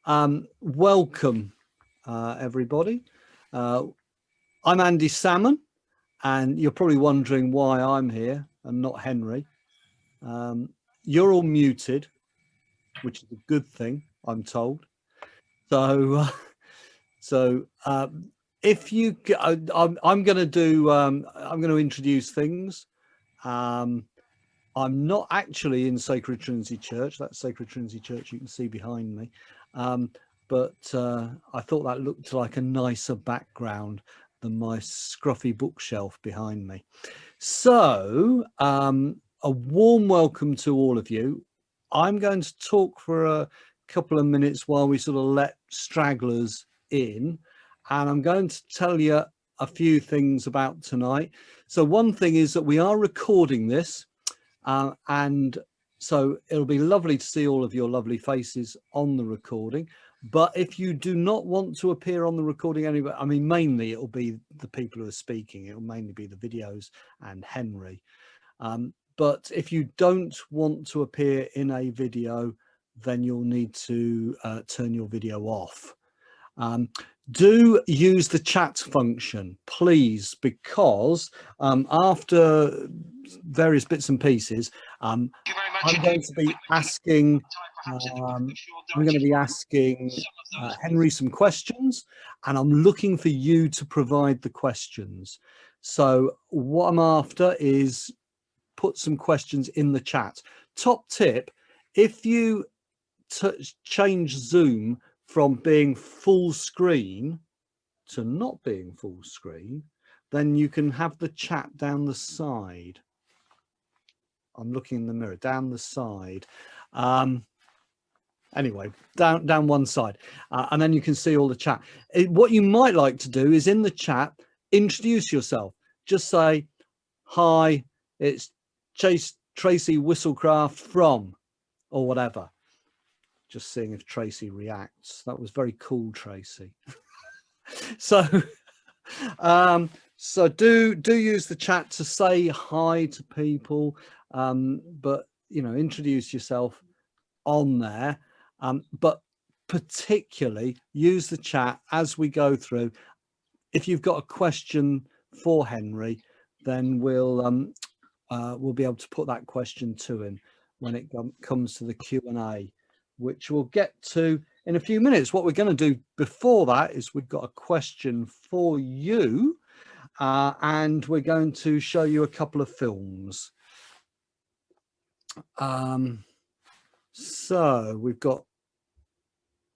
Welcome, everybody. I'm Andy Salmon, and you're probably wondering why I'm here and not Henry. You're all muted, which is a good thing, I'm told. So, if you, I'm going to introduce things. I'm not actually in Sacred Trinity Church. That's Sacred Trinity Church you can see behind me. But I thought that looked like a nicer background than my scruffy bookshelf behind me. So a warm welcome to all of you. I'm going to talk for a couple of minutes while we sort of let stragglers in. And I'm going to tell you a few things about tonight. So one thing is that we are recording this. And so it'll be lovely to see all of your lovely faces on the recording. But if you do not want to appear on the recording anyway, I mean, mainly it'll be the people who are speaking. It'll mainly be the videos and Henry. But if you don't want to appear in a video, then you'll need to turn your video off. Do use the chat function, please, because after various bits and pieces, I'm going to be asking Henry some questions, and I'm looking for you to provide the questions. So what I'm after is put some questions in the chat. Top tip, if you change Zoom from being full screen to not being full screen, then you can have the chat down the side. I'm looking in the mirror, down the side. Anyway, down one side, and then you can see all the chat. What you might like to do is in the chat, introduce yourself. Just say, hi, it's Tracy Whistlecraft from, or whatever. Just seeing if Tracy reacts. That was very cool, Tracy. So do use the chat to say hi to people, but you know, introduce yourself on there, but particularly use the chat as we go through. If you've got a question for Henry, then we'll be able to put that question to him when it comes to the Q&A, which we'll get to in a few minutes. What we're going to do before that is we've got a question for you, and we're going to show you a couple of films. So we've got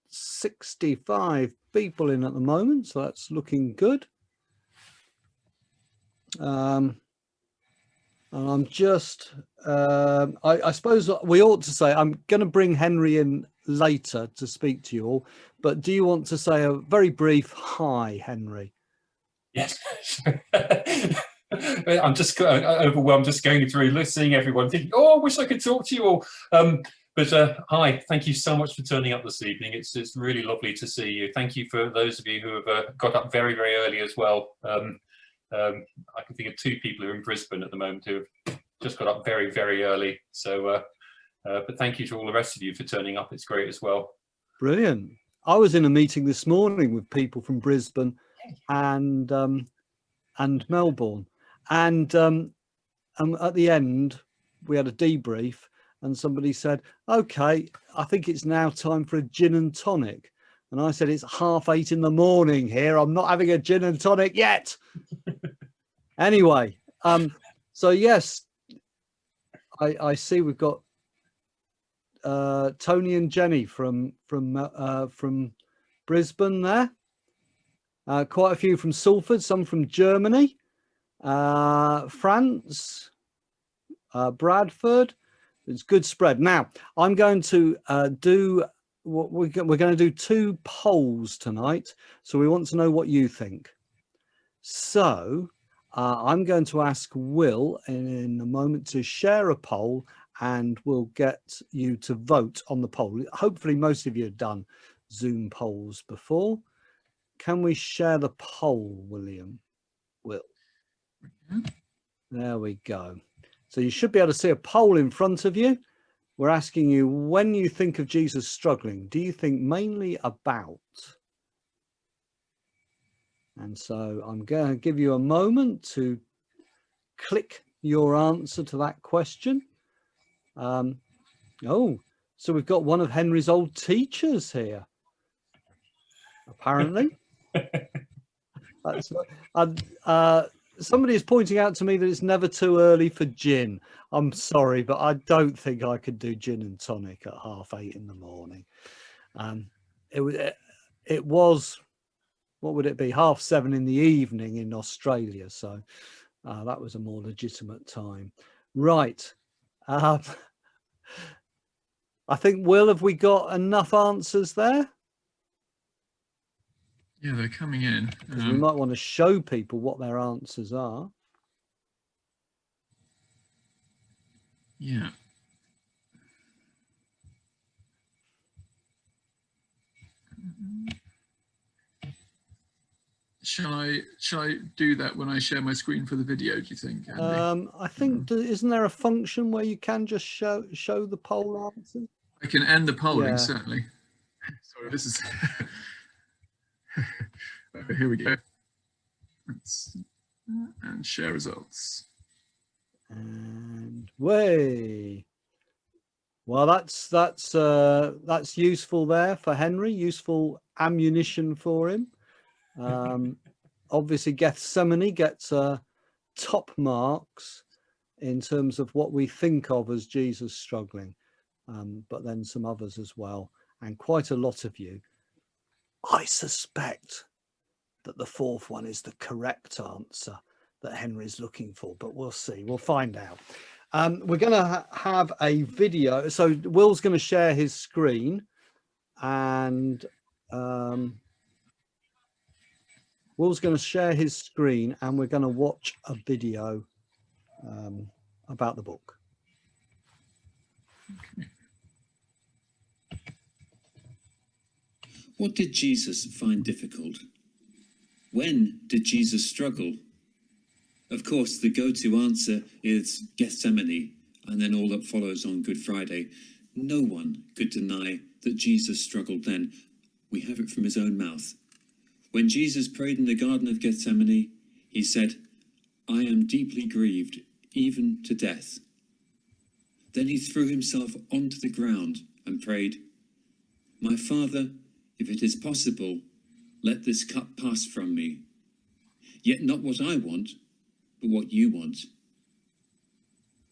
65 people in at the moment, so that's looking good. And I'm just, I suppose we ought to say, I'm going to bring Henry in later to speak to you all, but do you want to say a very brief hi, Henry? Yes. I'm just overwhelmed, just going through, listening, everyone thinking, oh, I wish I could talk to you all. But hi, thank you so much for turning up this evening. It's really lovely to see you. Thank you for those of you who have got up very, very early as well. I can think of 2 people who are in Brisbane at the moment who have just got up very, very early. So, but thank you to all the rest of you for turning up. It's great as well. Brilliant. I was in a meeting this morning with people from Brisbane and Melbourne, and at the end we had a debrief, and somebody said, "Okay, I think it's now time for a gin and tonic." And I said, "It's 8:30 in the morning here. I'm not having a gin and tonic yet." Anyway, so yes, I see we've got Tony and Jenny from Brisbane there. Quite a few from Salford, some from Germany, France, Bradford. It's good spread. Now I'm going to do what we're going to do 2 polls tonight. So we want to know what you think. So I'm going to ask Will in a moment to share a poll, and we'll get you to vote on the poll. Hopefully most of you have done Zoom polls before. Can we share the poll, William? Will. There we go. So you should be able to see a poll in front of you. we're asking you, when you think of Jesus struggling, do you think mainly about? And so I'm going to give you a moment to click your answer to that question. Oh, so we've got one of Henry's old teachers here, apparently. That's somebody is pointing out to me that it's never too early for gin. I'm sorry, but I don't think I could do gin and tonic at 8:30 in the morning. It was, what would it be, 7:30 in the evening in Australia, so that was a more legitimate time. Right. I think, Will, have we got enough answers there? Yeah, they're coming in. Because we might want to show people what their answers are. Yeah. Shall I do that when I share my screen for the video, do you think, Andy? I think, isn't there a function where you can just show the poll answers? I can end the polling, Yeah. certainly. Sorry, this is... Here we go. And share results. And way. Well, that's useful there for Henry. Useful ammunition for him. Obviously, Gethsemane gets top marks in terms of what we think of as Jesus struggling, but then some others as well, and quite a lot of you. I suspect that the fourth one is the correct answer that Henry's looking for, but we'll see. We'll find out. We're going to have a video. So Will's going to share his screen, and Will's going to share his screen, and we're going to watch a video about the book. Okay. What did Jesus find difficult? When did Jesus struggle? Of course, the go-to answer is Gethsemane, and then all that follows on Good Friday. No one could deny that Jesus struggled then. We have it from his own mouth. When Jesus prayed in the Garden of Gethsemane, he said, "I am deeply grieved, even to death." Then he threw himself onto the ground and prayed, "My Father, if it is possible, let this cup pass from me. Yet not what I want, but what you want."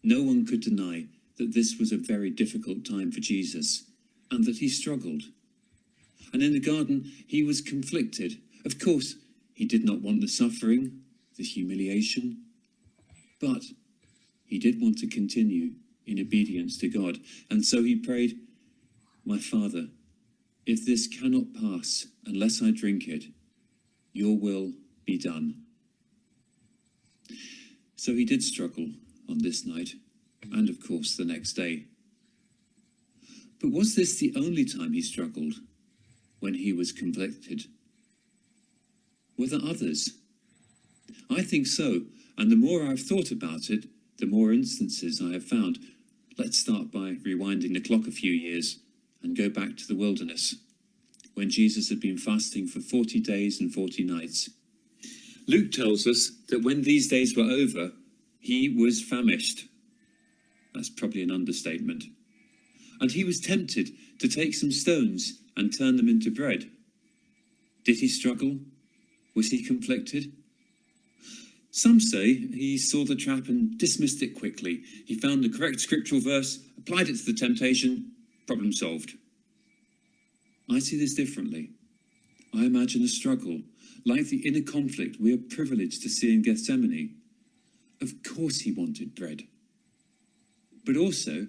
No one could deny that this was a very difficult time for Jesus, and that he struggled. And in the garden, he was conflicted. Of course, he did not want the suffering, the humiliation, but he did want to continue in obedience to God. And so he prayed, "My Father, if this cannot pass unless I drink it, your will be done." So he did struggle on this night, and of course the next day. But was this the only time he struggled, when he was conflicted? Were there others? I think so, and the more I've thought about it, the more instances I have found. Let's start by rewinding the clock a few years and go back to the wilderness, when Jesus had been fasting for 40 days and 40 nights. Luke tells us that when these days were over, he was famished. That's probably an understatement. And he was tempted to take some stones and turn them into bread. Did he struggle? Was he conflicted? Some say he saw the trap and dismissed it quickly. He found the correct scriptural verse, applied it to the temptation, problem solved. I see this differently. I imagine a struggle, like the inner conflict we are privileged to see in Gethsemane. Of course he wanted bread. But also,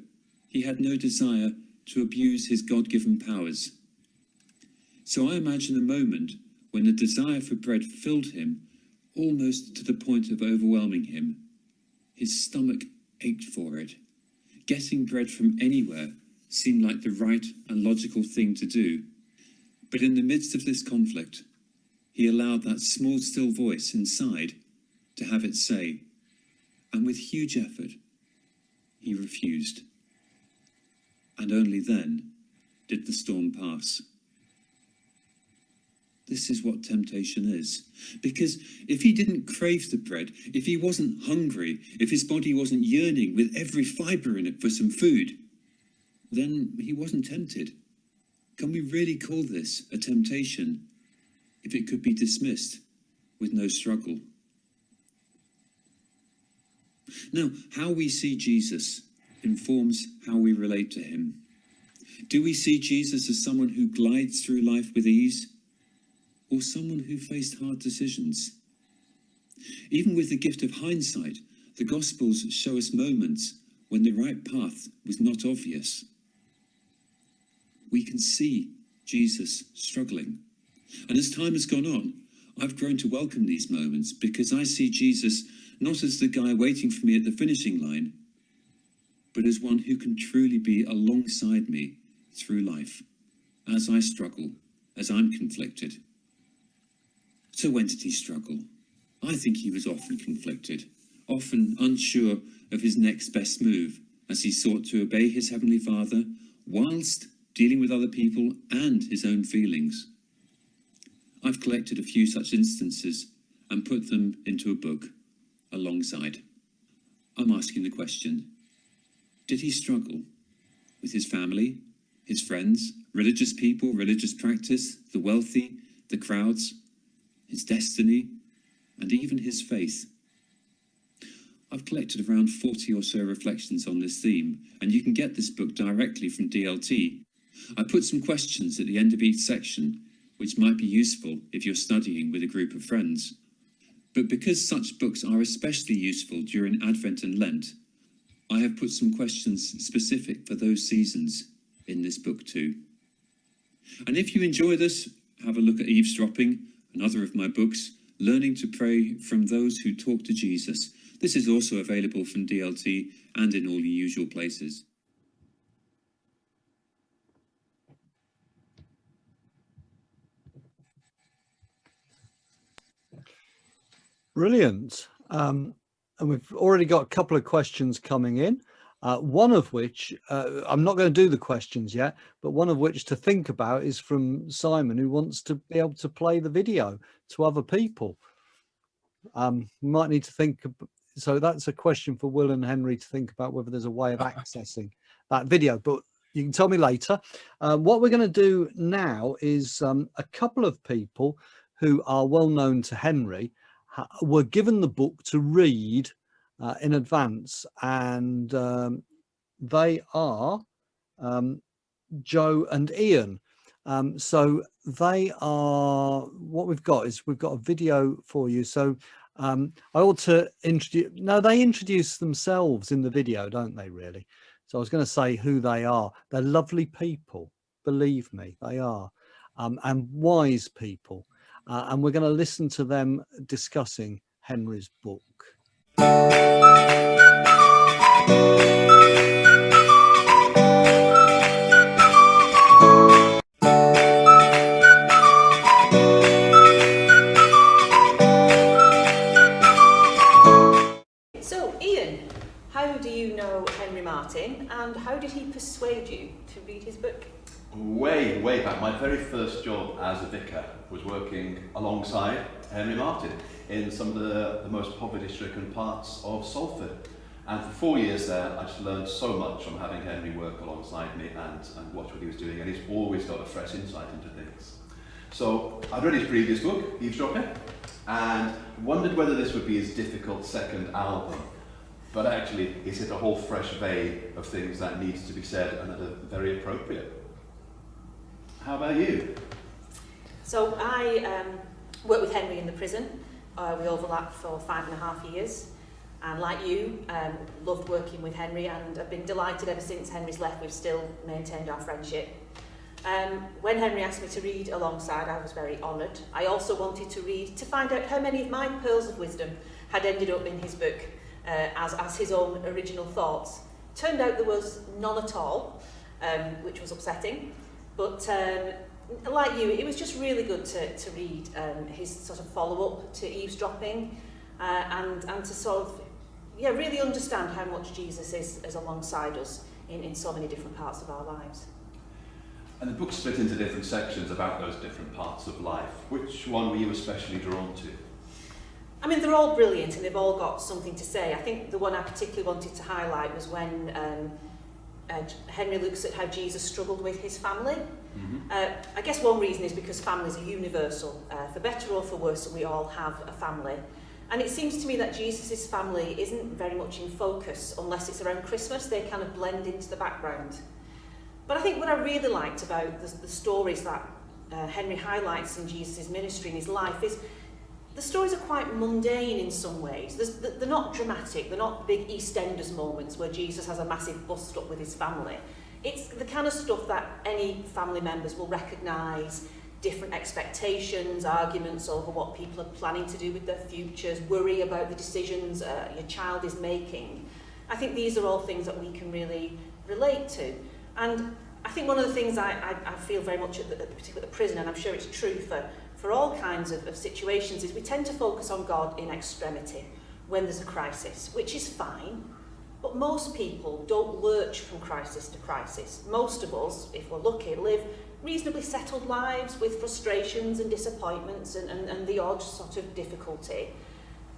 he had no desire to abuse his God-given powers. So I imagine a moment when the desire for bread filled him almost to the point of overwhelming him. His stomach ached for it. Getting bread from anywhere seemed like the right and logical thing to do. But in the midst of this conflict, he allowed that small, still voice inside to have its say. And with huge effort, he refused. and only then did the storm pass. This is what temptation is. Because if he didn't crave the bread, if he wasn't hungry, if his body wasn't yearning with every fibre in it for some food, then he wasn't tempted. Can we really call this a temptation if it could be dismissed with no struggle? Now, how we see Jesus informs how we relate to him. Do we see Jesus as someone who glides through life with ease, or someone who faced hard decisions? Even with the gift of hindsight, the Gospels show us moments when the right path was not obvious. We can see Jesus struggling. And as time has gone on, I've grown to welcome these moments because I see Jesus not as the guy waiting for me at the finishing line, but as one who can truly be alongside me through life, as I struggle, as I'm conflicted. So when did he struggle? I think he was often conflicted, often unsure of his next best move as he sought to obey his Heavenly Father whilst dealing with other people and his own feelings. I've collected a few such instances and put them into a book alongside. I'm asking the question, did he struggle with his family, his friends, religious people, religious practice, the wealthy, the crowds, his destiny, and even his faith? I've collected around 40 or so reflections on this theme, and you can get this book directly from DLT. I put some questions at the end of each section, which might be useful if you're studying with a group of friends. But because such books are especially useful during Advent and Lent, I have put some questions specific for those seasons in this book too. And if you enjoy this, have a look at Eavesdropping, another of my books, Learning to Pray from Those Who Talk to Jesus. This is also available from DLT and in all the usual places. Brilliant. And we've already got a couple of questions coming in, one of which, I'm not going to do the questions yet, but one of which to think about is from Simon, who wants to be able to play the video to other people. We might need to think, so that's a question for Will and Henry to think about, whether there's a way of accessing that video, but you can tell me later. What we're going to do now is a couple of people who are well known to Henry were given the book to read in advance, and they are Joe and Ian. So they are, what we've got is we've got a video for you. So I ought to introduce, no, they introduce themselves in the video, don't they, really? So I was going to say who they are. They're lovely people, believe me, they are, and wise people. And we're going to listen to them discussing Henry's book. So, Ian, how do you know Henry Martin, and how did he persuade you to read his book? Way back, my very first job as a vicar was working alongside Henry Martin in some of the most poverty-stricken parts of Salford. And for 4 years there, I just learned so much from having Henry work alongside me and watch what he was doing, and he's always got a fresh insight into things. So I'd read his previous book, Eavesdropping, and wondered whether this would be his difficult second album. But actually, he's hit a whole fresh vein of things that needs to be said and that are very appropriate. How about you? So I worked with Henry in the prison. We overlapped for 5.5 years, and like you, loved working with Henry, and I've been delighted ever since Henry's left. We've still maintained our friendship. When Henry asked me to read alongside, I was very honoured. I also wanted to read to find out how many of my pearls of wisdom had ended up in his book as his own original thoughts. Turned out there was none at all, which was upsetting. But like you, it was just really good to read his sort of follow-up to Eavesdropping and to sort of, really understand how much Jesus is alongside us in so many different parts of our lives. And the book's split into different sections about those different parts of life. Which one were you especially drawn to? I mean, they're all brilliant and they've all got something to say. I think the one I particularly wanted to highlight was when Henry looks at how Jesus struggled with his family. I guess one reason is because families are universal. For better or for worse, we all have a family. And it seems to me that Jesus' family isn't very much in focus unless it's around Christmas. They kind of blend into the background. But I think what I really liked about the stories that Henry highlights in Jesus' ministry and his life is the stories are quite mundane in some ways. They're not dramatic, they're not big EastEnders moments where Jesus has a massive bust-up with his family. It's the kind of stuff that any family members will recognise, different expectations, arguments over what people are planning to do with their futures, worry about the decisions your child is making. I think these are all things that we can really relate to. And I think one of the things I feel very much, particularly at the prison, and I'm sure it's true for all kinds of situations, is we tend to focus on God in extremity when there's a crisis, which is fine, but most people don't lurch from crisis to crisis. Most of us, if we're lucky, live reasonably settled lives with frustrations and disappointments and the odd sort of difficulty.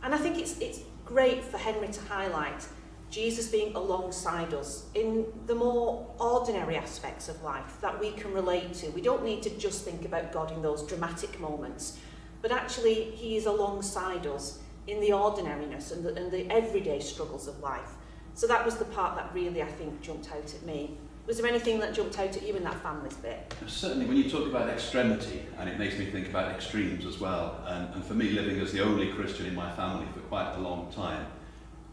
And I think it's great for Henry to highlight Jesus being alongside us in the more ordinary aspects of life that we can relate to. We don't need to just think about God in those dramatic moments, but actually he is alongside us in the ordinariness and the everyday struggles of life. So that was the part that really, I think, jumped out at me. Was there anything that jumped out at you in that family's bit? Certainly, when you talk about extremity, and it makes me think about extremes as well, and for me, living as the only Christian in my family for quite a long time,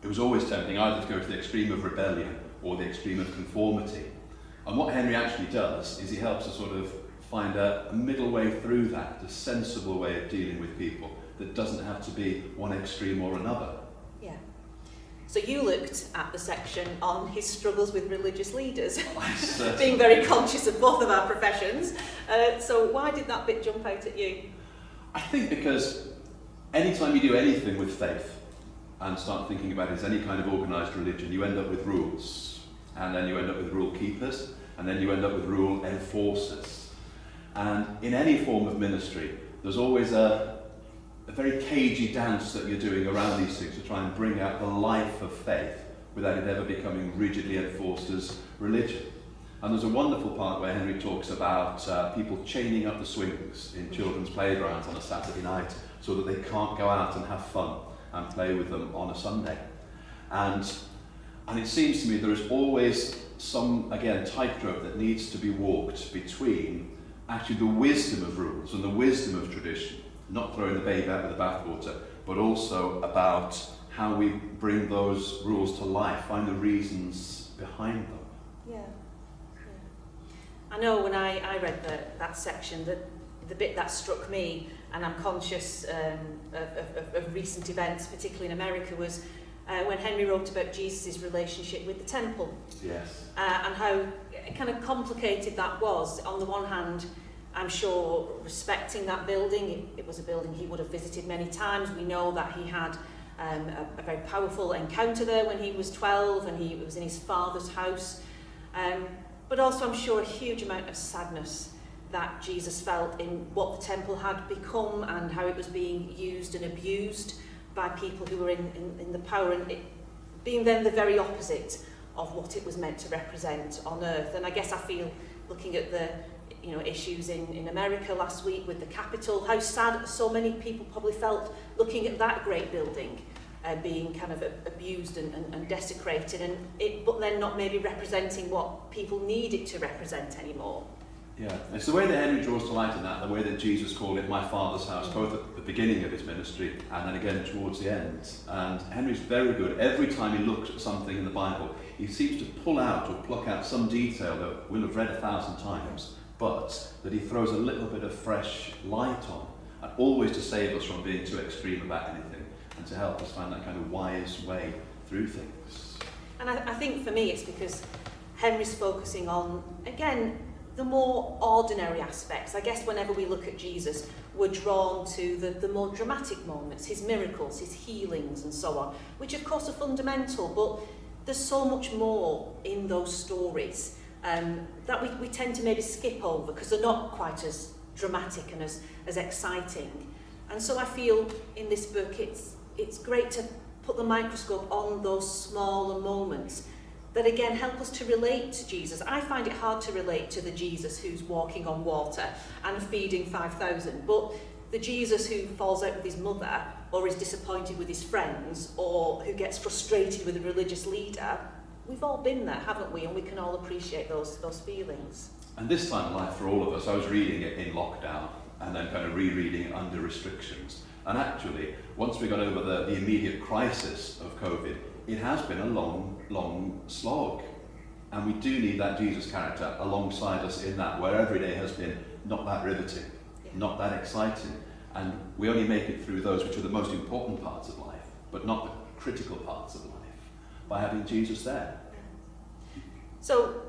it was always tempting either to go to the extreme of rebellion or the extreme of conformity. And what Henry actually does is he helps us sort of find a middle way through that, a sensible way of dealing with people that doesn't have to be one extreme or another. Yeah. So you looked at the section on his struggles with religious leaders, being very conscious of both of our professions. So why did that bit jump out at you? I think because anytime you do anything with faith, and start thinking about it as any kind of organised religion, you end up with rules, and then you end up with rule keepers, and then you end up with rule enforcers. And in any form of ministry, there's always a very cagey dance that you're doing around these things to try and bring out the life of faith without it ever becoming rigidly enforced as religion. And there's a wonderful part where Henry talks about people chaining up the swings in children's playgrounds on a Saturday night so that they can't go out and have fun and play with them on a Sunday. And it seems to me there is always some, again, tightrope that needs to be walked between actually the wisdom of rules and the wisdom of tradition, not throwing the baby out with the bathwater, but also about how we bring those rules to life, find the reasons behind them. Yeah. I know when I read that section, the bit that struck me, and I'm conscious of recent events, particularly in America, was when Henry wrote about Jesus' relationship with the temple. Yes. And how kind of complicated that was. On the one hand, I'm sure respecting that building, it was a building he would have visited many times. We know that he had a very powerful encounter there when he was 12 and he was in his father's house. But also I'm sure a huge amount of sadness that Jesus felt in what the temple had become and how it was being used and abused by people who were in the power, and it being then the very opposite of what it was meant to represent on earth. And I guess I feel, looking at the issues in America last week with the Capitol, how sad so many people probably felt looking at that great building being kind of abused and desecrated, but then not maybe representing what people need it to represent anymore. Yeah, it's the way that Henry draws to light in that, the way that Jesus called it my Father's house, both at the beginning of his ministry and then again towards the end. And Henry's very good. Every time he looks at something in the Bible, he seems to pull out or pluck out some detail that we'll have read 1,000 times, but that he throws a little bit of fresh light on, and always to save us from being too extreme about anything, and to help us find that kind of wise way through things. And I think for me it's because Henry's focusing on, again, the more ordinary aspects. I guess whenever we look at Jesus, we're drawn to the more dramatic moments, his miracles, his healings and so on, which of course are fundamental, but there's so much more in those stories that we tend to maybe skip over because they're not quite as dramatic and as exciting. And so I feel in this book it's great to put the microscope on those smaller moments that again help us to relate to Jesus. I find it hard to relate to the Jesus who's walking on water and feeding 5,000, but the Jesus who falls out with his mother or is disappointed with his friends or who gets frustrated with a religious leader, we've all been there, haven't we? And we can all appreciate those feelings. And this time in life for all of us, I was reading it in lockdown and then kind of rereading it under restrictions. And actually, once we got over the immediate crisis of COVID, it has been a long, long slog. And we do need that Jesus character alongside us in that, where every day has been not that riveting, not that exciting. And we only make it through those which are the most important parts of life, but not the critical parts of life, by having Jesus there. So,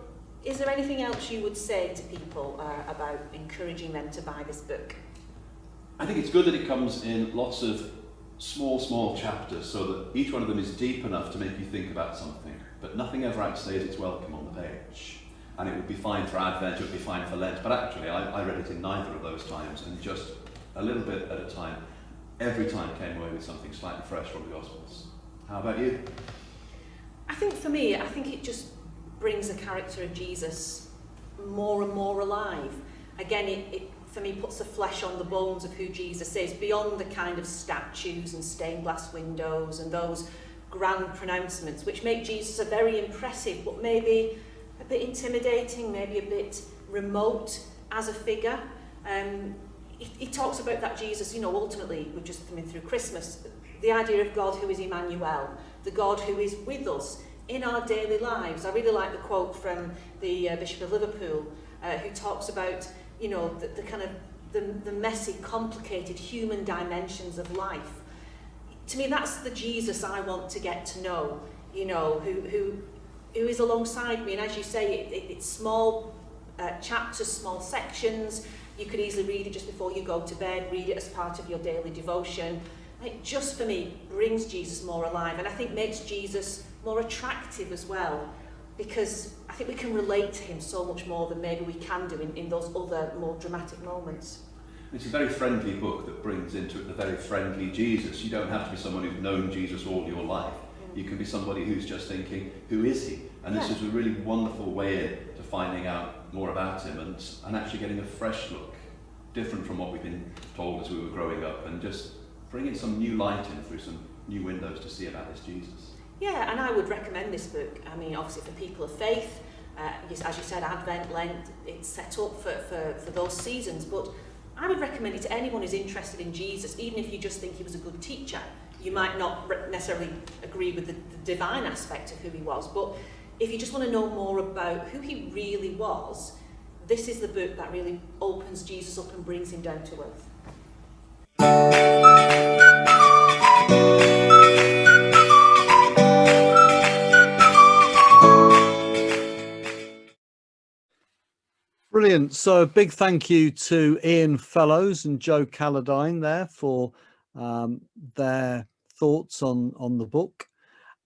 is there anything else you would say to people about encouraging them to buy this book? I think it's good that it comes in lots of small chapters so that each one of them is deep enough to make you think about something, but nothing ever outstays its welcome on the page. And it would be fine for Advent, it would be fine for Lent, but actually I read it in neither of those times, and just a little bit at a time, every time came away with something slightly fresh from the Gospels. How about you? I think for me, I think it just brings the character of Jesus more and more alive. Again, it for me puts the flesh on the bones of who Jesus is, beyond the kind of statues and stained glass windows and those grand pronouncements, which make Jesus a very impressive, but maybe a bit intimidating, maybe a bit remote as a figure. He talks about that Jesus, you know, ultimately, we're just coming through Christmas, the idea of God who is Emmanuel, the God who is with us in our daily lives. I really like the quote from the Bishop of Liverpool, who talks about, you know, the kind of the messy, complicated human dimensions of life. To me, that's the Jesus I want to get to know, you know, who is alongside me. And as you say, it's small chapters, small sections. You could easily read it just before you go to bed, read it as part of your daily devotion. It just, for me, brings Jesus more alive, and I think makes Jesus more attractive as well, because I think we can relate to him so much more than maybe we can do in those other more dramatic moments. It's a very friendly book that brings into it the very friendly Jesus. You don't have to be someone who's known Jesus all your life. You can be somebody who's just thinking, who is he? And this is a really wonderful way to finding out more about him and actually getting a fresh look, different from what we've been told as we were growing up, and just bringing some new light in through some new windows to see about this Jesus. Yeah, and I would recommend this book. I mean, obviously for people of faith, as you said, Advent, Lent, it's set up for those seasons, but I would recommend it to anyone who's interested in Jesus, even if you just think he was a good teacher. You might not necessarily agree with the divine aspect of who he was, but if you just want to know more about who he really was, this is the book that really opens Jesus up and brings him down to earth. Brilliant. So a big thank you to Ian Fellows and Joe Calladine there for their thoughts on the book.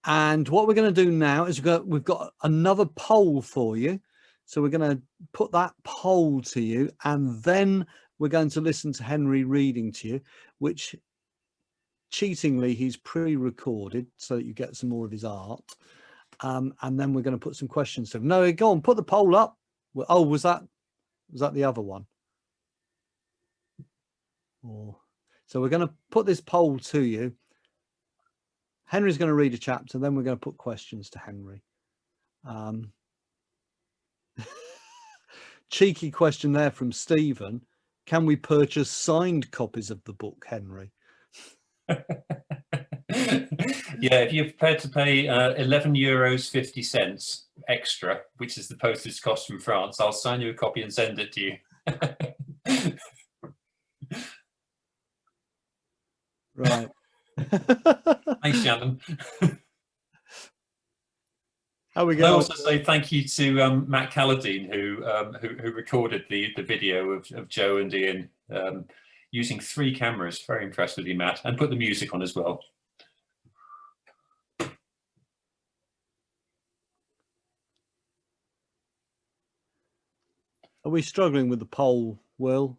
And what we're going to do now is we've got another poll for you. So we're going to put that poll to you, and then we're going to listen to Henry reading to you, which cheatingly he's pre-recorded so that you get some more of his art. And then we're going to put some questions to him. No, go on, put the poll up. Oh, was that the other one? So we're going to put this poll to you. Henry's going to read a chapter, then we're going to put questions to Henry. Cheeky question there from Stephen. Can we purchase signed copies of the book, Henry? Yeah, if you're prepared to pay €11.50 extra, which is the postage cost from France, I'll sign you a copy and send it to you. Right. Thanks, Shannon. How we I going? also say thank you to Matt Calladine, who recorded the video of Joe and Ian using 3 cameras. Very impressed with you, Matt, and put the music on as well. Are we struggling with the poll, Will?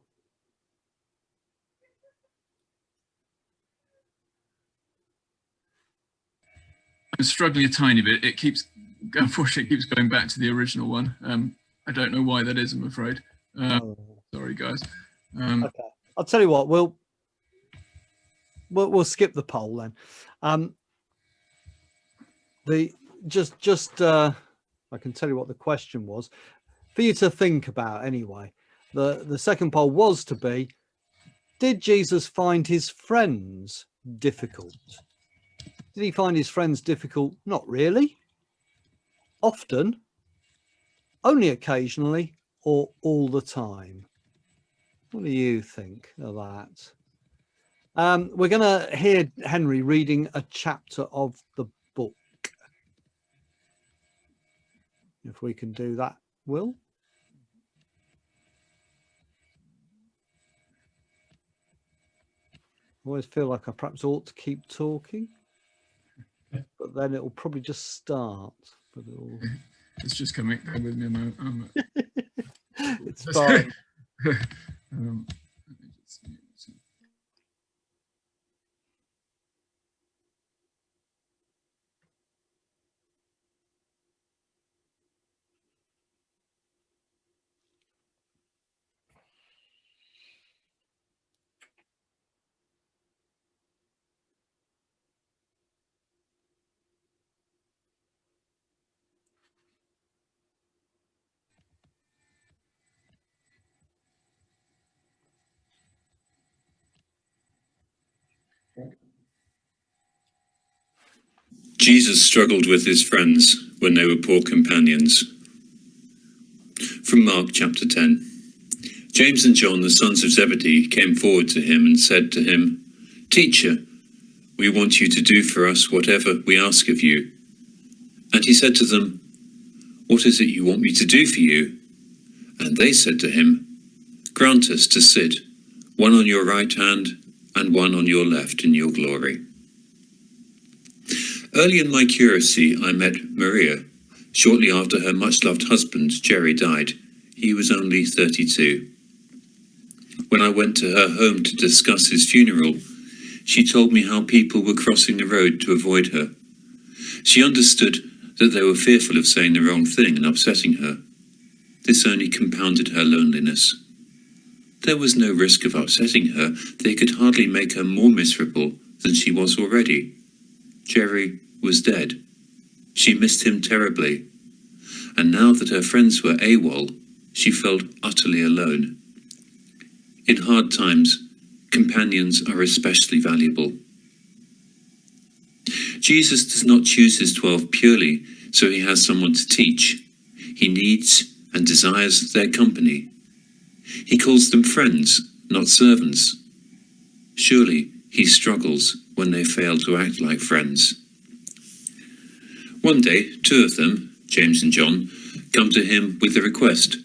I'm struggling a tiny bit. It keeps, unfortunately, it keeps going back to the original one. I don't know why that is, I'm afraid. Sorry, guys. Okay, I'll tell you what. We'll skip the poll then. I can tell you what the question was for you to think about anyway. The second poll was to be: did Jesus find his friends difficult? Did he find his friends difficult? Not really. Often, only occasionally, or all the time. What do you think of that? We're going to hear Henry reading a chapter of the book. If we can do that, Will. I always feel like I perhaps ought to keep talking, but then it will probably just start. But it's just coming. Bear with me a moment. It's fine. Jesus struggled with his friends when they were poor companions. From Mark chapter 10. James and John, the sons of Zebedee, came forward to him and said to him, "Teacher, we want you to do for us whatever we ask of you." And he said to them, "What is it you want me to do for you?" And they said to him, "Grant us to sit, one on your right hand and one on your left in your glory." Early in my curacy, I met Maria. Shortly after her much-loved husband, Jerry, died. He was only 32. When I went to her home to discuss his funeral, she told me how people were crossing the road to avoid her. She understood that they were fearful of saying the wrong thing and upsetting her. This only compounded her loneliness. There was no risk of upsetting her. They could hardly make her more miserable than she was already. Jerry was dead. She missed him terribly. And now that her friends were AWOL, she felt utterly alone. In hard times, companions are especially valuable. Jesus does not choose his 12 purely so he has someone to teach. He needs and desires their company. He calls them friends, not servants. Surely he struggles when they fail to act like friends. One day, two of them, James and John, come to him with a request.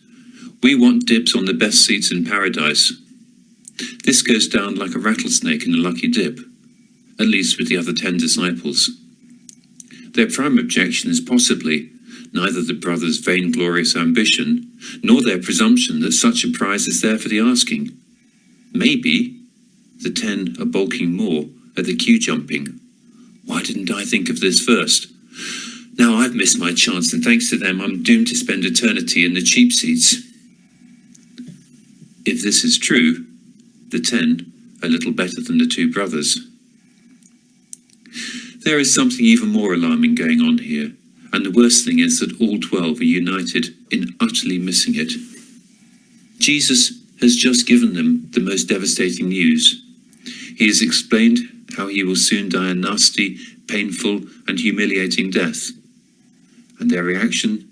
"We want dibs on the best seats in paradise." This goes down like a rattlesnake in a lucky dip, at least with the other 10 disciples. Their prime objection is possibly neither the brothers' vainglorious ambition, nor their presumption that such a prize is there for the asking. Maybe the 10 are balking more at the queue jumping. Why didn't I think of this first? Now I've missed my chance, and thanks to them, I'm doomed to spend eternity in the cheap seats. If this is true, the 10 are little better than the 2 brothers. There is something even more alarming going on here, and the worst thing is that all 12 are united in utterly missing it. Jesus has just given them the most devastating news. He has explained how he will soon die a nasty, painful, and humiliating death. And their reaction?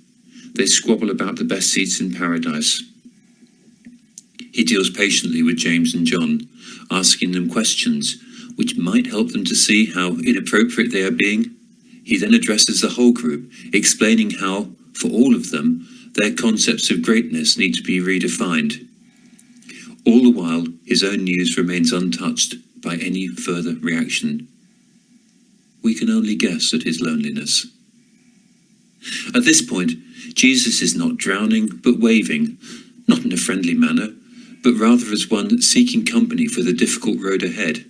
They squabble about the best seats in paradise. He deals patiently with James and John, asking them questions which might help them to see how inappropriate they are being. He then addresses the whole group, explaining how, for all of them, their concepts of greatness need to be redefined. All the while, his own news remains untouched by any further reaction. We can only guess at his loneliness. At this point, Jesus is not drowning, but waving. not in a friendly manner, but rather as one seeking company for the difficult road ahead.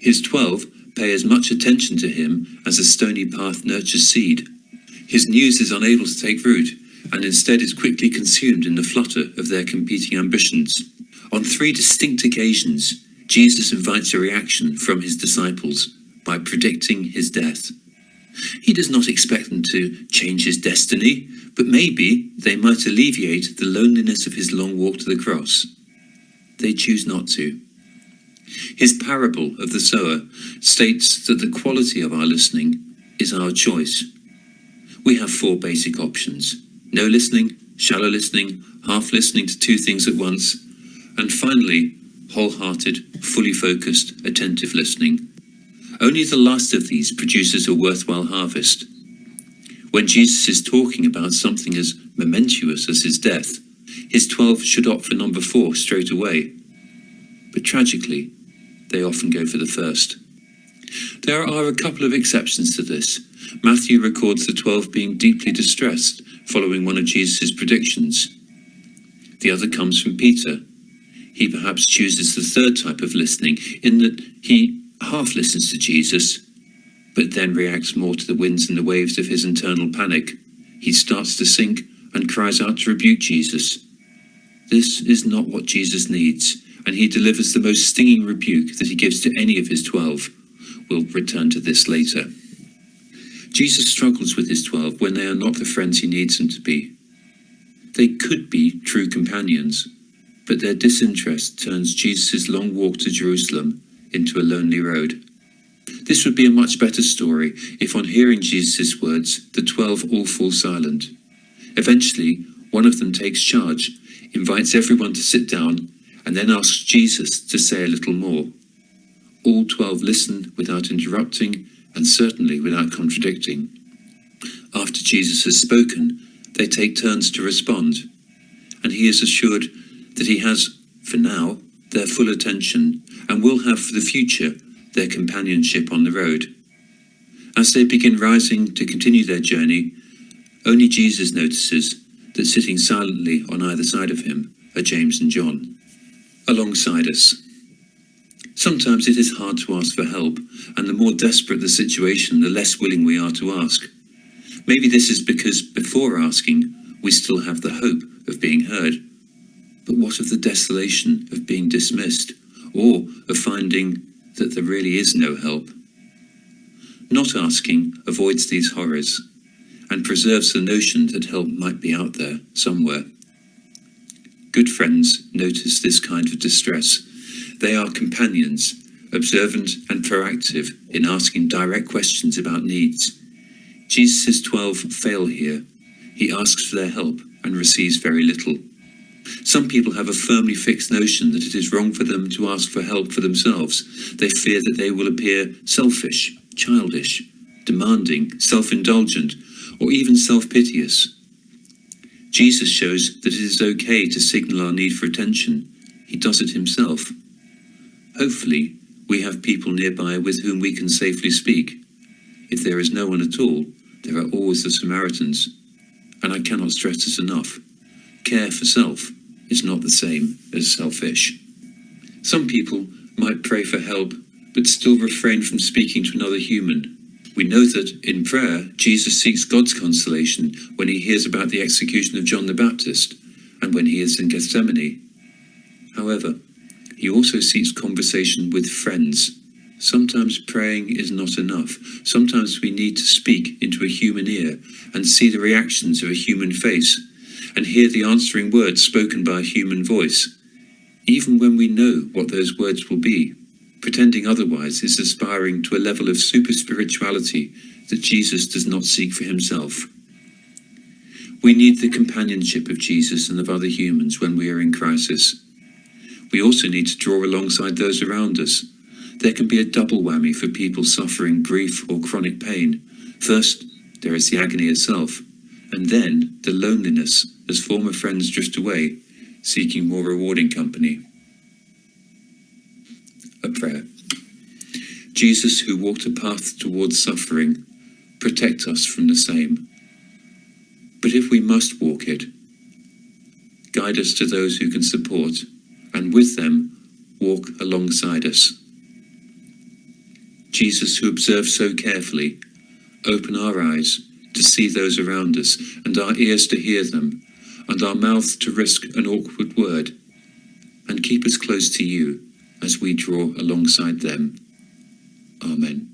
His 12 pay as much attention to him as a stony path nurtures seed. His news is unable to take root, and instead is quickly consumed in the flutter of their competing ambitions. On 3 distinct occasions, Jesus invites a reaction from his disciples by predicting his death. He does not expect them to change his destiny, but maybe they might alleviate the loneliness of his long walk to the cross. They choose not to. His parable of the sower states that the quality of our listening is our choice. We have 4 basic options: no listening, shallow listening, half listening to 2 things at once, and finally, wholehearted, fully focused, attentive listening. Only the last of these produces a worthwhile harvest. When Jesus is talking about something as momentous as his death, his 12 should opt for number 4 straight away. But tragically, they often go for the first. There are a couple of exceptions to this. Matthew records the 12 being deeply distressed following one of Jesus' predictions. The other comes from Peter. He perhaps chooses the third type of listening, in that he half listens to Jesus, but then reacts more to the winds and the waves of his internal panic. He starts to sink and cries out to rebuke Jesus. This is not what Jesus needs, and he delivers the most stinging rebuke that he gives to any of his 12. We'll return to this later. Jesus struggles with his 12 when they are not the friends he needs them to be. They could be true companions, but their disinterest turns Jesus' long walk to Jerusalem into a lonely road. This would be a much better story if, on hearing Jesus' words, the 12 all fall silent. Eventually, one of them takes charge, invites everyone to sit down, and then asks Jesus to say a little more. All 12 listen without interrupting, and certainly without contradicting. After Jesus has spoken, they take turns to respond, and he is assured that he has, for now, their full attention, and will have for the future their companionship on the road. As they begin rising to continue their journey, only Jesus notices that sitting silently on either side of him are James and John, alongside us. Sometimes it is hard to ask for help, and the more desperate the situation, the less willing we are to ask. Maybe this is because before asking, we still have the hope of being heard. But what of the desolation of being dismissed, or of finding that there really is no help? Not asking avoids these horrors, and preserves the notion that help might be out there somewhere. Good friends notice this kind of distress. They are companions, observant and proactive in asking direct questions about needs. Jesus' 12 fail here. He asks for their help and receives very little. Some people have a firmly fixed notion that it is wrong for them to ask for help for themselves. They fear that they will appear selfish, childish, demanding, self-indulgent, or even self-piteous. Jesus shows that it is okay to signal our need for attention. He does it himself. Hopefully, we have people nearby with whom we can safely speak. If there is no one at all, there are always the Samaritans. And I cannot stress this enough. Care for self is not the same as selfish. Some people might pray for help, but still refrain from speaking to another human. We know that in prayer, Jesus seeks God's consolation when he hears about the execution of John the Baptist and when he is in Gethsemane. However, he also seeks conversation with friends. Sometimes praying is not enough. Sometimes we need to speak into a human ear and see the reactions of a human face and hear the answering words spoken by a human voice. Even when we know what those words will be, pretending otherwise is aspiring to a level of super spirituality that Jesus does not seek for himself. We need the companionship of Jesus and of other humans when we are in crisis. We also need to draw alongside those around us. There can be a double whammy for people suffering grief or chronic pain. First, there is the agony itself, and then the loneliness as former friends drift away, seeking more rewarding company. A prayer. Jesus, who walked a path towards suffering, protect us from the same. But if we must walk it, guide us to those who can support, and with them, walk alongside us. Jesus, who observes so carefully, open our eyes to see those around us, and our ears to hear them, and our mouth to risk an awkward word, and keep us close to you as we draw alongside them. Amen.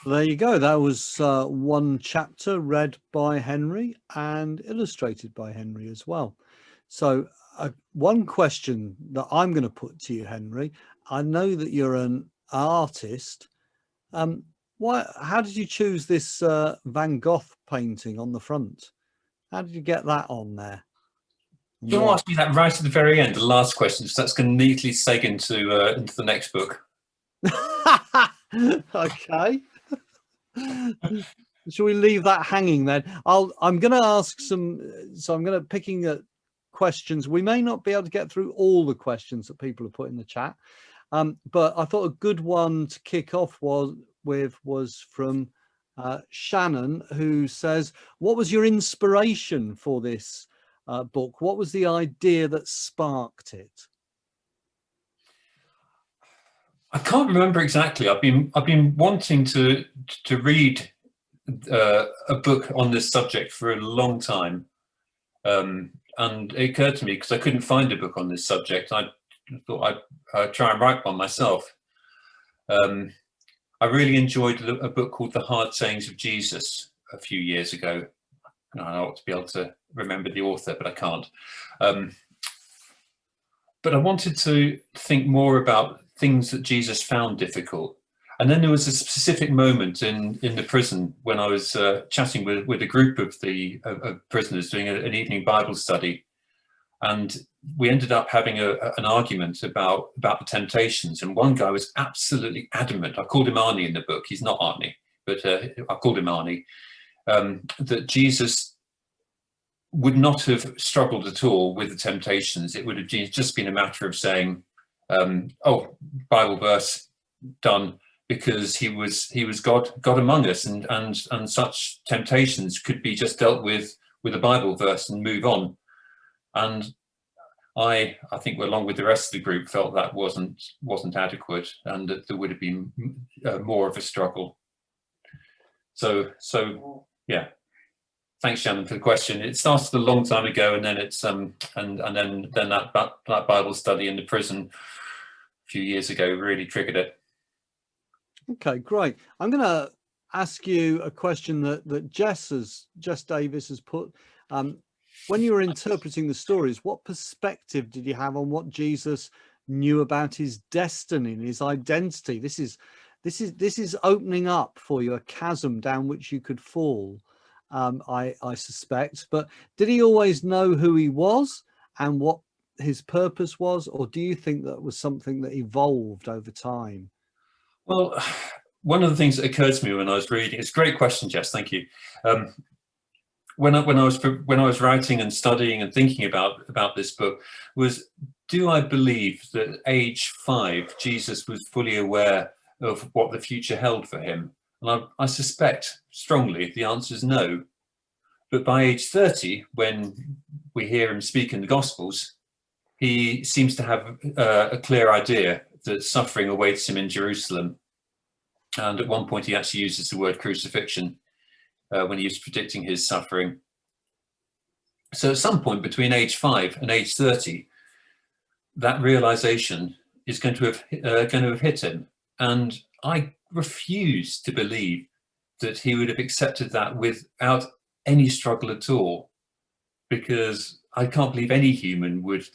There you go. That was one chapter read by Henry and illustrated by Henry as well. So one question that I'm going to put to you, Henry, I know that you're an artist. How did you choose this Van Gogh painting on the front? How did you get that on there? You'll ask me that right at the very end, the last question, so that's going to neatly seg into the next book. Okay. Shall we leave that hanging then? I'm going to ask some, so I'm going to picking at questions. We may not be able to get through all the questions that people have put in the chat, but I thought a good one to kick off was from Shannon, who says, what was your inspiration for this book? What was the idea that sparked it? I can't remember exactly. I've been wanting to read a book on this subject for a long time, and it occurred to me, because I couldn't find a book on this subject, I thought I'd try and write one myself. I really enjoyed a book called The Hard Sayings of Jesus a few years ago. I ought to be able to remember the author, but I can't. But I wanted to think more about things that Jesus found difficult. And then there was a specific moment in the prison when I was chatting with a group of prisoners doing an evening Bible study. And we ended up having an argument about the temptations. And one guy was absolutely adamant. I called him Arnie in the book. He's not Arnie, but I called him Arnie. That Jesus would not have struggled at all with the temptations. It would have just been a matter of saying, oh, Bible verse, done, because he was God among us, and such temptations could be just dealt with a Bible verse and move on. And I think, along with the rest of the group, felt that wasn't adequate, and that there would have been more of a struggle. So yeah. Thanks, Shannon, for the question. It started a long time ago, and then it's and then that Bible study in the prison a few years ago really triggered it. Okay, great. I'm going to ask you a question that Jess Davis has put. When you were interpreting the stories, what perspective did you have on what Jesus knew about his destiny and his identity? This is opening up for you a chasm down which you could fall. I suspect, but did he always know who he was and what his purpose was, or do you think that was something that evolved over time? Well, one of the things that occurred to me when I was reading, it's a great question, Jess, thank you. When I was writing and studying and thinking about this book, was, do I believe that at age 5 Jesus was fully aware of what the future held for him? And I suspect strongly the answer is no. But by age 30, when we hear him speak in the Gospels, he seems to have a clear idea that suffering awaits him in Jerusalem. And at one point, he actually uses the word crucifixion when he was predicting his suffering. So at some point between age 5 and age 30, that realization is going to have hit him. And I refuse to believe that he would have accepted that without any struggle at all, because I can't believe any human would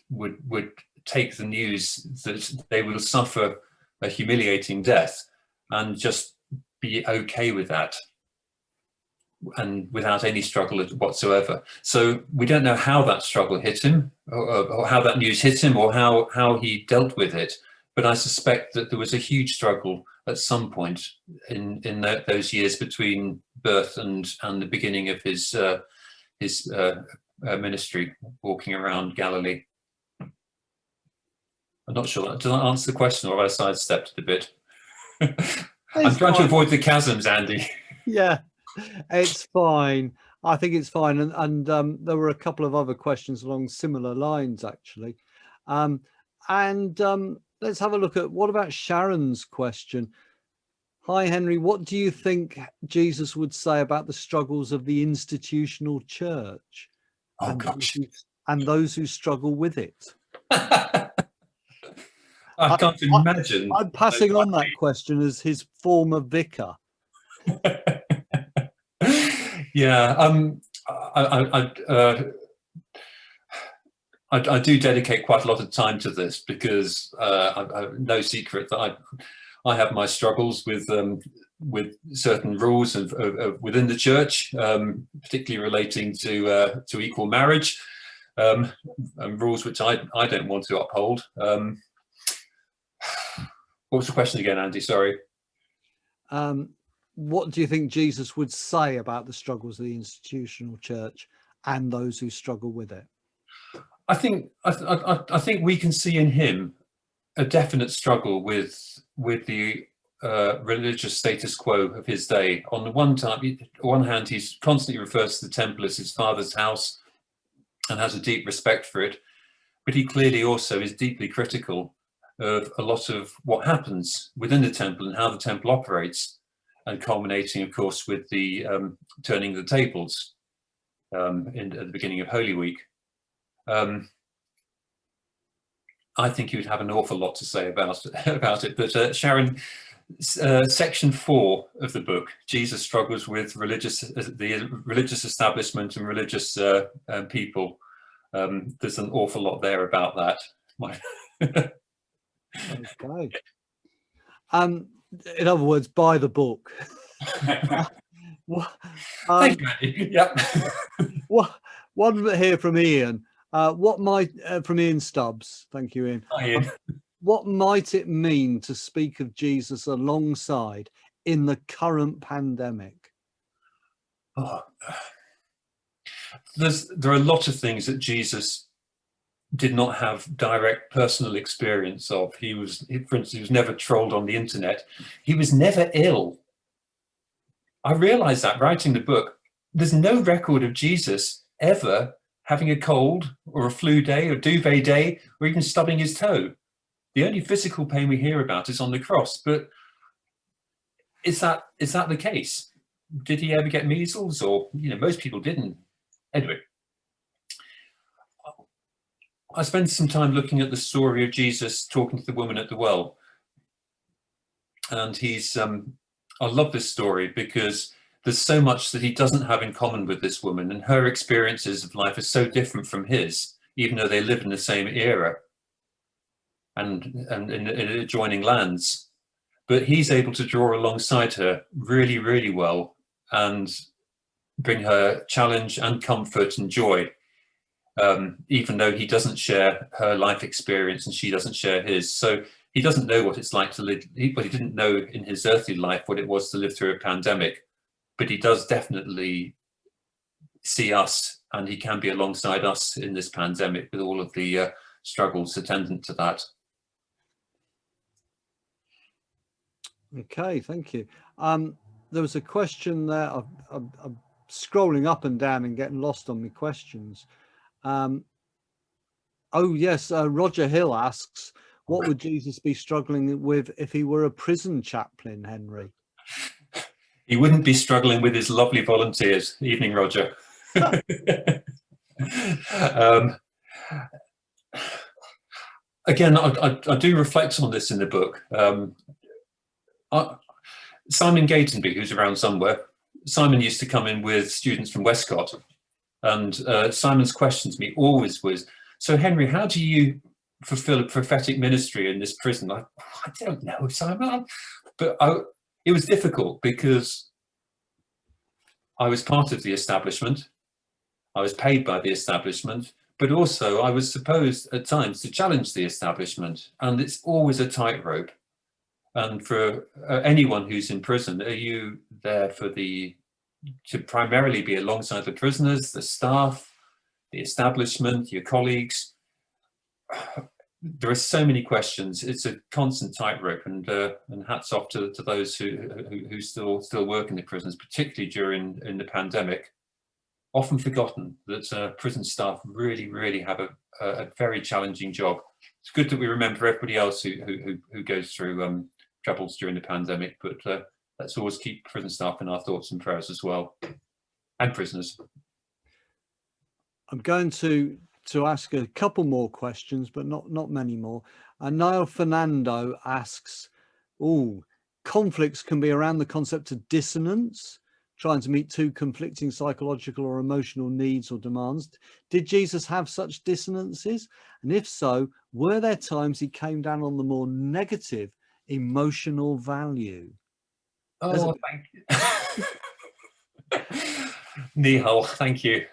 take the news that they will suffer a humiliating death and just be okay with that, and without any struggle whatsoever. So we don't know how that struggle hit him, or how that news hit him, or how he dealt with it. But I suspect that there was a huge struggle at some point in those years between birth and the beginning of his ministry, walking around Galilee. I'm not sure. Does that answer the question, or have I sidestepped it a bit? I'm trying to avoid the chasms, Andy. Yeah, it's fine. I think it's fine. And there were a couple of other questions along similar lines, actually. Let's have a look at, what about Sharon's question? Hi, Henry, what do you think Jesus would say about the struggles of the institutional church and those who struggle with it? I can't imagine. I'm passing on that question as his former vicar. Yeah, I do dedicate quite a lot of time to this because no secret that I have my struggles with certain rules within the church, particularly relating to equal marriage, and rules which I don't want to uphold. What was the question again, Andy? Sorry. What do you think Jesus would say about the struggles of the institutional church and those who struggle with it? I think we can see in him a definite struggle with the religious status quo of his day. On the one hand, he constantly refers to the temple as his father's house and has a deep respect for it, but he clearly also is deeply critical of a lot of what happens within the temple and how the temple operates, and culminating, of course, with the turning the tables at the beginning of Holy Week. I think he would have an awful lot to say about it. But Sharon, section 4 of the book, Jesus struggles with the religious establishment and religious people. There's an awful lot there about that. Okay. In other words, buy the book. Thank you, Andy. Yep. One here from Ian. From Ian Stubbs. Thank you, Ian. Hi, Ian. What might it mean to speak of Jesus alongside in the current pandemic? Oh, there are a lot of things that Jesus did not have direct personal experience of. For instance, he was never trolled on the internet. He was never ill. I realized that writing the book. There's no record of Jesus ever having a cold or a flu day or duvet day or even stubbing his toe. The only physical pain we hear about is on the cross. But is that the case? Did he ever get measles? Or, most people didn't. Anyway, I spent some time looking at the story of Jesus talking to the woman at the well. And I love this story because there's so much that he doesn't have in common with this woman, and her experiences of life are so different from his, even though they live in the same era and in adjoining lands. But he's able to draw alongside her really, really well and bring her challenge and comfort and joy. Even though he doesn't share her life experience and she doesn't share his. So he doesn't know what it's like to live, he didn't know in his earthly life what it was to live through a pandemic, but he does definitely see us, and he can be alongside us in this pandemic with all of the struggles attendant to that. Okay, thank you. There was a question there. I'm scrolling up and down and getting lost on my questions. Oh yes, Roger Hill asks, what would Jesus be struggling with if he were a prison chaplain, Henry? He wouldn't be struggling with his lovely volunteers. Evening, Roger. Again, I do reflect on this in the book. Simon Gatenby, who's around somewhere, Simon used to come in with students from Westcott, and Simon's question to me always was, so Henry, how do you fulfill a prophetic ministry in this prison? I don't know, Simon. But it was difficult because I was part of the establishment. I was paid by the establishment, but also I was supposed at times to challenge the establishment. And it's always a tightrope. And for anyone who's in prison, are you there to primarily be alongside the prisoners, the staff, the establishment, your colleagues? there are so many questions. It's a constant tightrope, and hats off to those who still work in the prisons, particularly during the pandemic. Often forgotten that prison staff really have a very challenging job. It's good that we remember everybody else who goes through troubles during the pandemic, but let's always keep prison staff in our thoughts and prayers as well, and prisoners. I'm going to ask a couple more questions, but not many more. And Niall Fernando asks, conflicts can be around the concept of dissonance, trying to meet two conflicting psychological or emotional needs or demands. Did Jesus have such dissonances? And if so, were there times he came down on the more negative emotional value? Oh, thank you. Nihal, thank you.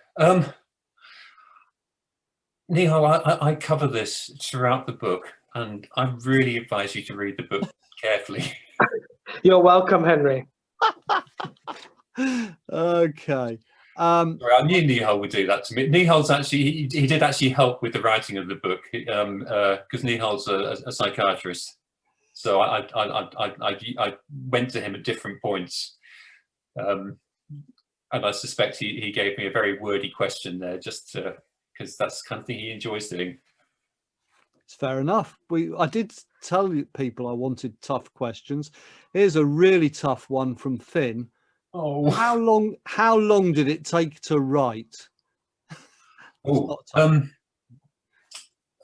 Nihal, I cover this throughout the book, and I really advise you to read the book carefully. You're welcome, Henry. Okay. Sorry, I knew Nihal would do that to me. Nihal's actually, he did actually help with the writing of the book, because Nihal's a psychiatrist. So I went to him at different points. And I suspect he gave me a very wordy question there, just because that's the kind of thing he enjoys doing. It's fair enough. I did tell people I wanted tough questions. Here's a really tough one from Finn. Oh, how long did it take to write? Oh,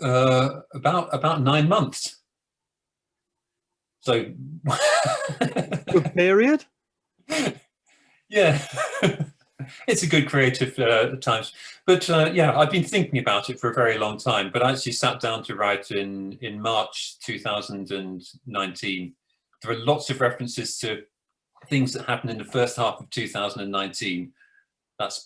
about 9 months. So good period. Yeah. It's a good creative times, but yeah, I've been thinking about it for a very long time, but I actually sat down to write in March 2019. There are lots of references to things that happened in the first half of 2019.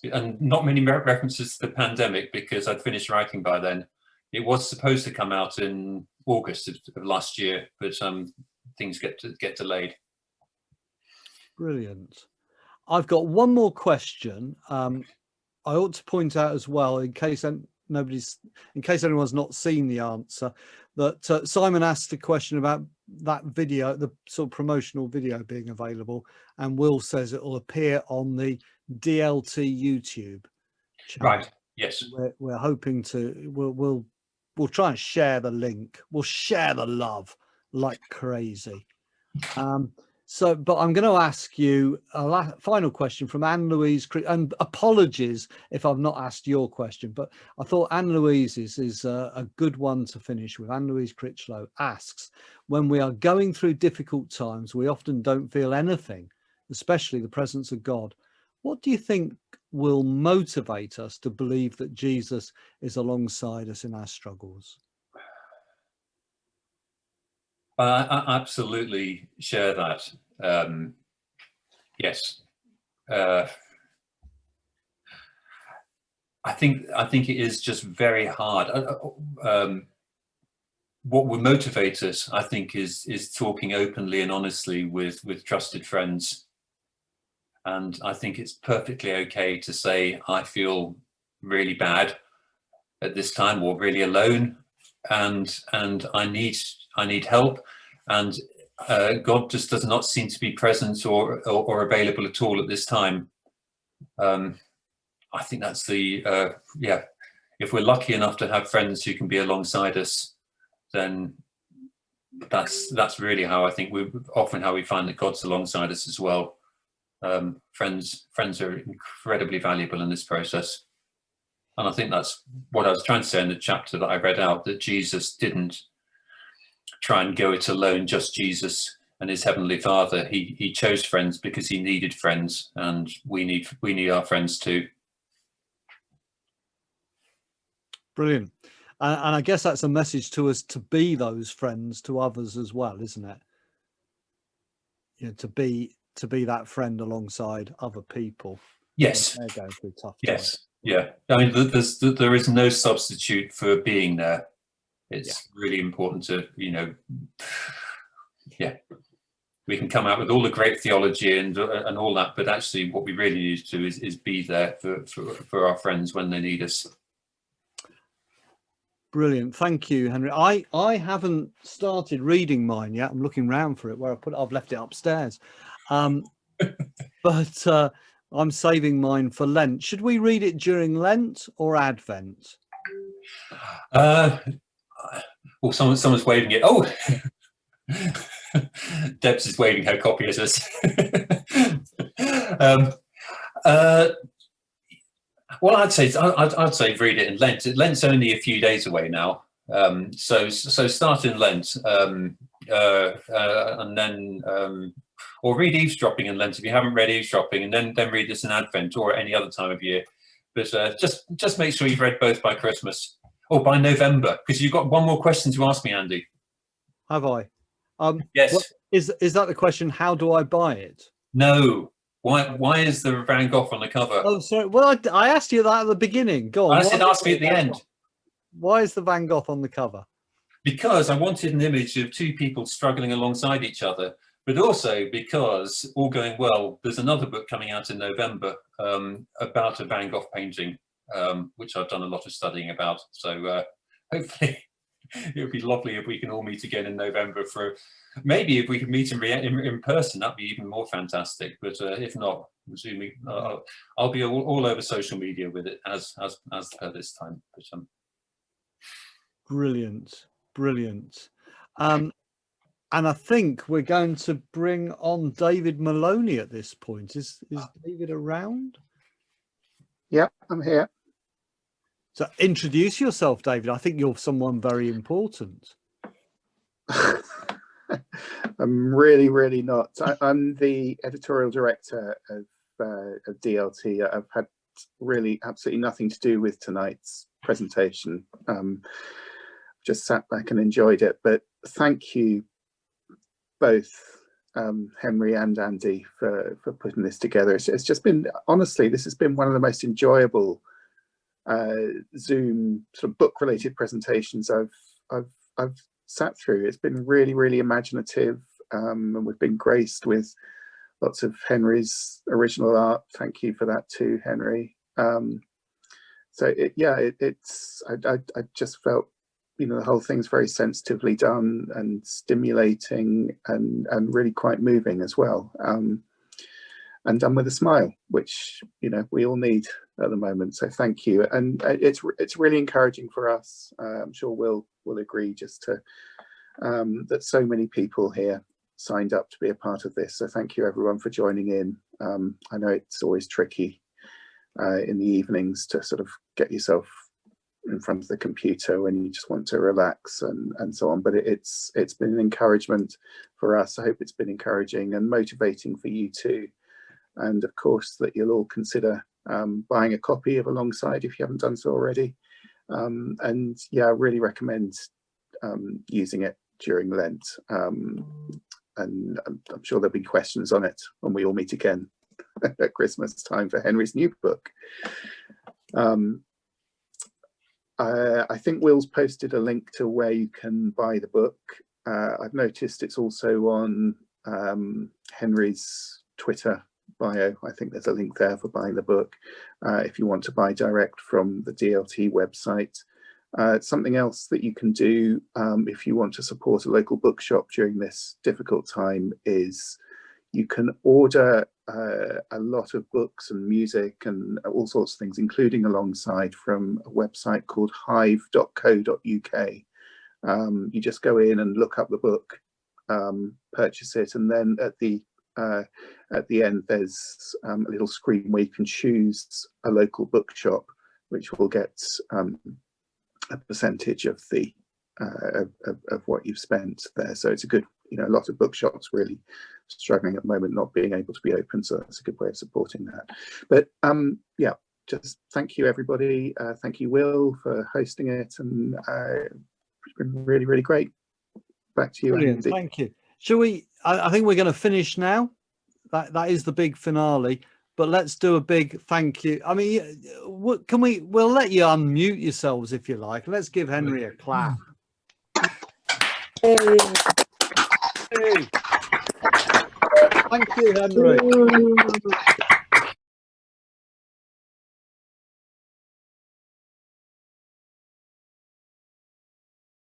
And not many references to the pandemic, because I'd finished writing by then. It was supposed to come out in August of last year, but things get delayed. Brilliant. I've got one more question. I ought to point out as well, in case anyone's not seen the answer, that Simon asked a question about that video, the sort of promotional video being available, and Will says it will appear on the DLT YouTube channel. Right. Yes. We're hoping to. We'll try and share the link. We'll share the love like crazy. So, but I'm going to ask you a final question from Anne-Louise, and apologies if I've not asked your question, but I thought Anne-Louise's is a good one to finish with. Anne-Louise Critchlow asks, when we are going through difficult times, we often don't feel anything, especially the presence of God. What do you think will motivate us to believe that Jesus is alongside us in our struggles? I absolutely share that. Yes, I think it is just very hard. What will motivate us, I think, is talking openly and honestly with trusted friends. And I think it's perfectly okay to say, I feel really bad at this time, or really alone, and I need help, and God just does not seem to be present or available at all at this time. I think that's the yeah. If we're lucky enough to have friends who can be alongside us, then that's really how I think how we find that God's alongside us as well. Friends are incredibly valuable in this process. And I think that's what I was trying to say in the chapter that I read out, that Jesus didn't try and go it alone, just Jesus and his heavenly Father. He chose friends because he needed friends, and we need our friends too. Brilliant. And I guess that's a message to us to be those friends to others as well, isn't it? You know, to be that friend alongside other people. Yes. They're going through tough times. Yes. Yeah. I mean, there is no substitute for being there. It's really important to, yeah. We can come out with all the great theology and all that, but actually what we really need to do is be there for our friends when they need us. Brilliant. Thank you, Henry. I haven't started reading mine yet. I'm looking round for it where I've left it upstairs. But I'm saving mine for Lent. Should we read it during Lent or Advent? Well, someone's waving it. Oh, Debs is waving her copy at us. Well, I'd say read it in Lent. Lent's only a few days away now, so start in Lent, and then or read Eavesdropping in Lent if you haven't read Eavesdropping, and then read this in Advent or any other time of year. But just make sure you've read both by Christmas or by November, because you've got one more question to ask me, Andy. Have I? Yes. What, is that the question? How do I buy it? No. Why is there a Van Gogh on the cover? Oh, sorry. Well, I asked you that at the beginning. Go on. I said ask me at the end. Why is the Van Gogh on the cover? Because I wanted an image of two people struggling alongside each other, but also because, all going well, there's another book coming out in November about a Van Gogh painting, which I've done a lot of studying about. So hopefully it would be lovely if we can all meet again in November for, maybe if we could meet in person, that'd be even more fantastic. But if not, assuming I'll be all over social media with it as per this time. But, brilliant. And I think we're going to bring on David Maloney at this point. Is David around? Yeah, I'm here. So introduce yourself, David. I think you're someone very important. I'm really not. I'm the editorial director of DLT. I've had really absolutely nothing to do with tonight's presentation. Just sat back and enjoyed it. But thank you both, Henry and Andy, for putting this together. It's just been, honestly, this has been one of the most enjoyable Zoom sort of book related presentations I've sat through. It's been really imaginative, and we've been graced with lots of Henry's original art. Thank you for that too, Henry. So I just felt, you know, the whole thing's very sensitively done and stimulating and really quite moving as well, and done with a smile, which, you know, we all need at the moment. So thank you. And it's really encouraging for us. I'm sure Will agree, just to that so many people here signed up to be a part of this. So thank you everyone for joining in. I know it's always tricky in the evenings to sort of get yourself in front of the computer when you just want to relax and so on, but it's been an encouragement for us. I hope it's been encouraging and motivating for you too, and of course that you'll all consider buying a copy of Alongside if you haven't done so already. And yeah, I really recommend using it during Lent, and I'm sure there'll be questions on it when we all meet again at Christmas time for Henry's new book. I think Will's posted a link to where you can buy the book. I've noticed it's also on Henry's Twitter bio. I think there's a link there for buying the book if you want to buy direct from the DLT website. Something else that you can do if you want to support a local bookshop during this difficult time is you can order a lot of books and music and all sorts of things, including Alongside, from a website called hive.co.uk. You just go in and look up the book, purchase it, and then at the end there's a little screen where you can choose a local bookshop, which will get a percentage of the of what you've spent there. So it's a good, you know, a lot of bookshops really struggling at the moment not being able to be open, so that's a good way of supporting that. But yeah, just thank you everybody. Thank you, Will, for hosting it, and it's been really great. Back to you, Brilliant. Andy. Thank you. Shall we, I think we're going to finish now. That is the big finale, but let's do a big thank you. I mean, we'll let you unmute yourselves if you like. Let's give Henry a clap. Hey. Hey. Thank you, Henry.